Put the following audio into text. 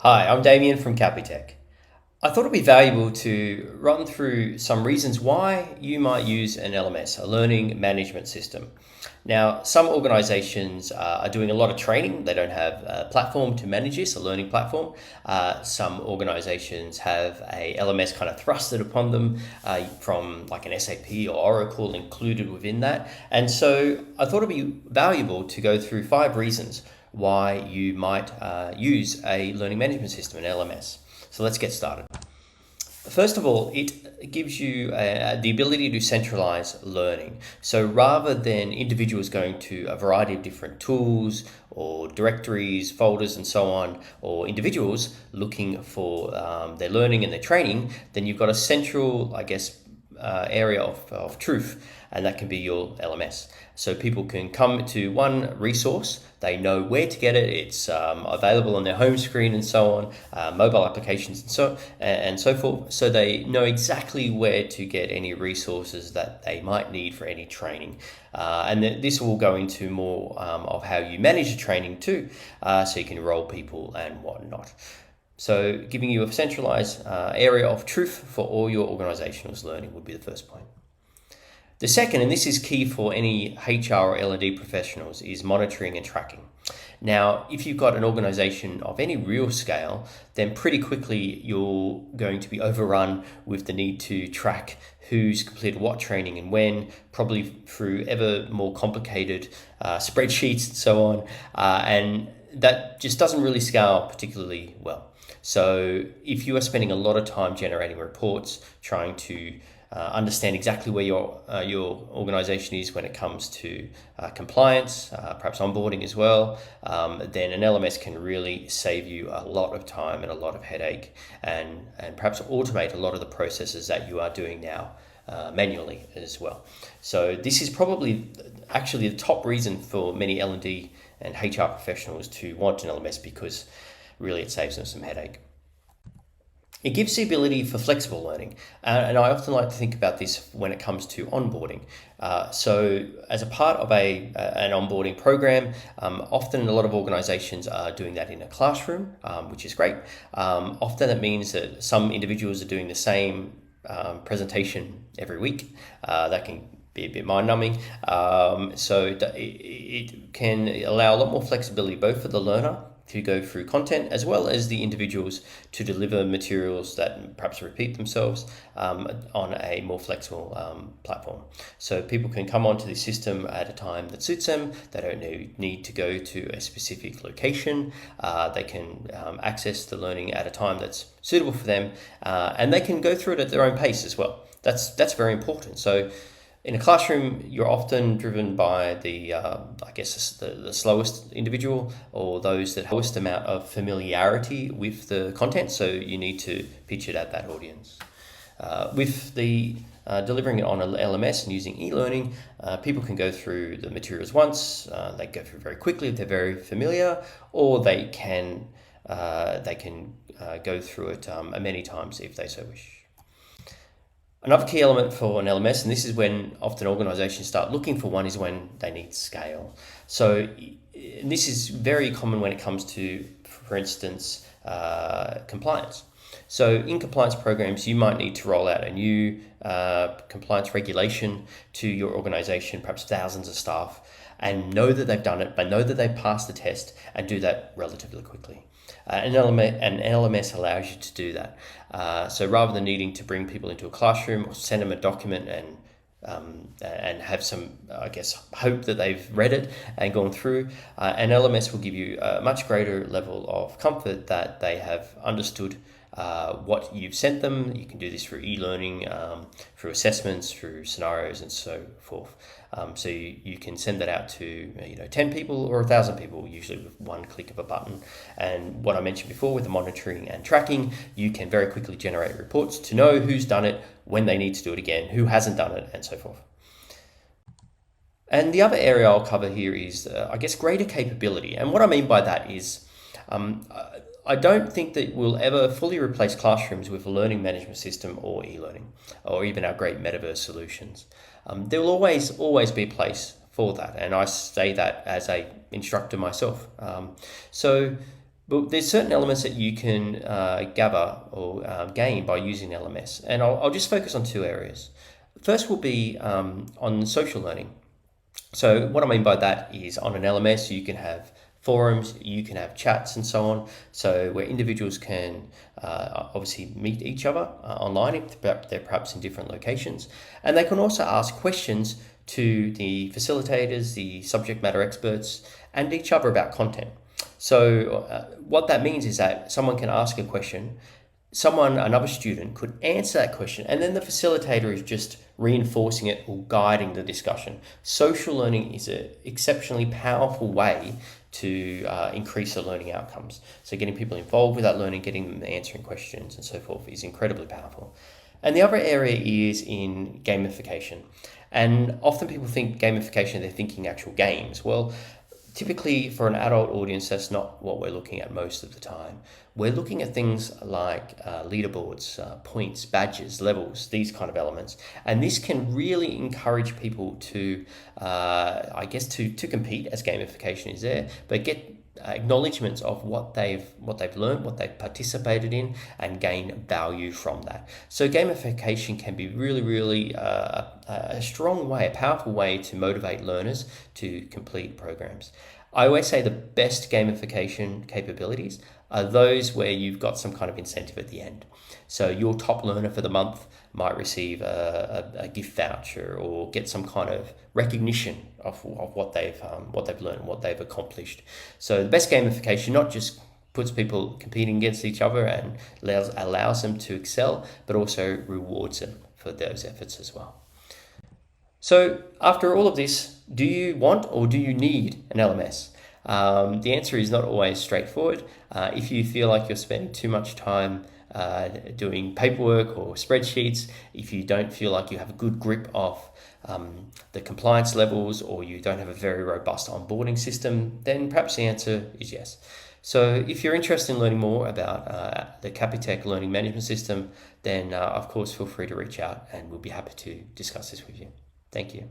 Hi, I'm Damien from Capitech. I thought it'd be valuable to run through some reasons why you might use an LMS, a learning management system. Now, some organizations are doing a lot of training. They don't have a platform to manage this, a learning platform. Some organizations have a LMS kind of thrusted upon them from like an SAP or Oracle included within that. And so I thought it'd be valuable to go through 5 reasons why you might use a learning management system, an LMS. So let's get started. First of all, it gives you the ability to centralize learning. So rather than individuals going to a variety of different tools or directories, folders, and so on, or individuals looking for their learning and their training, then you've got a central, area of truth, and that can be your LMS. So people can come to one resource, they know where to get it, it's available on their home screen and so on, mobile applications and so forth. So they know exactly where to get any resources that they might need for any training. And this will go into more of how you manage the training too, so you can enroll people and whatnot. So giving you a centralized area of truth for all your organization's learning would be the first point. The second, and this is key for any HR or L&D professionals, is monitoring and tracking. Now, if you've got an organization of any real scale, then pretty quickly you're going to be overrun with the need to track who's completed what training and when, probably through ever more complicated spreadsheets and so on. And that just doesn't really scale particularly well. So if you are spending a lot of time generating reports, trying to understand exactly where your organization is when it comes to compliance, perhaps onboarding as well, then an LMS can really save you a lot of time and a lot of headache, and perhaps automate a lot of the processes that you are doing now manually as well. So this is probably actually the top reason for many L&D and HR professionals to want an LMS, because really it saves them some headache. It gives the ability for flexible learning, and I often like to think about this when it comes to onboarding. So as a part of an onboarding program, often a lot of organizations are doing that in a classroom, which is great. Often that means that some individuals are doing the same presentation every week. That can be a bit mind-numbing. So it can allow a lot more flexibility both for the learner to go through content, as well as the individuals to deliver materials that perhaps repeat themselves on a more flexible platform. So people can come onto the system at a time that suits them. They don't need to go to a specific location. They can access the learning at a time that's suitable for them, and they can go through it at their own pace as well. That's very important. So in a classroom, you're often driven by the slowest individual, or those that have the lowest amount of familiarity with the content. So you need to pitch it at that audience. With the delivering it on an LMS and using e-learning, people can go through the materials once. They go through very quickly if they're very familiar, or they can go through it many times if they so wish. Another key element for an LMS, and this is when often organizations start looking for one, is when they need scale. So this is very common when it comes to, for instance, compliance. So in compliance programs, you might need to roll out a new compliance regulation to your organization, perhaps thousands of staff, and know that they've done it, but know that they've passed the test, and do that relatively quickly. An LMS allows you to do that. So rather than needing to bring people into a classroom or send them a document and have some, hope that they've read it and gone through, an LMS will give you a much greater level of comfort that they have understood what you've sent them. You can do this through e-learning, through assessments, through scenarios, and so forth. So you can send that out to 10 people or 1,000 people, usually with one click of a button. And what I mentioned before with the monitoring and tracking, you can very quickly generate reports to know who's done it, when they need to do it again, who hasn't done it, and so forth. And the other area I'll cover here is, greater capability. And what I mean by that is, I don't think that we'll ever fully replace classrooms with a learning management system or e-learning, or even our great metaverse solutions. There will always be a place for that, and I say that as a instructor myself. So But there's certain elements that you can gather or gain by using LMS, and I'll just focus on two areas. First will be on social learning. So what I mean by that is on an LMS, you can have forums, you can have chats and so on. So where individuals can obviously meet each other online if they're perhaps in different locations. And they can also ask questions to the facilitators, the subject matter experts, and each other about content. So what that means is that someone can ask a question, another student could answer that question, and then the facilitator is just reinforcing it or guiding the discussion. Social learning is an exceptionally powerful way to increase the learning outcomes. So getting people involved with that learning, getting them answering questions and so forth is incredibly powerful. And the other area is in gamification. And often people think gamification, they're thinking actual games. Well, typically for an adult audience, that's not what we're looking at most of the time. We're looking at things like leaderboards, points, badges, levels, these kind of elements. And this can really encourage people to, to compete as gamification is there, but get acknowledgements of what they've learned, what they've participated in, and gain value from that. So gamification can be really a strong way, a powerful way to motivate learners to complete programs. I always say the best gamification capabilities are those where you've got some kind of incentive at the end. So your top learner for the month might receive a gift voucher or get some kind of recognition of what they've learned, what they've accomplished. So the best gamification not just puts people competing against each other and allows them to excel, but also rewards them for those efforts as well. So after all of this, do you want or do you need an LMS? The answer is not always straightforward. If you feel like you're spending too much time doing paperwork or spreadsheets, if you don't feel like you have a good grip of the compliance levels, or you don't have a very robust onboarding system, then perhaps the answer is yes. So if you're interested in learning more about the Capitec learning management system, then of course feel free to reach out and we'll be happy to discuss this with you. Thank you.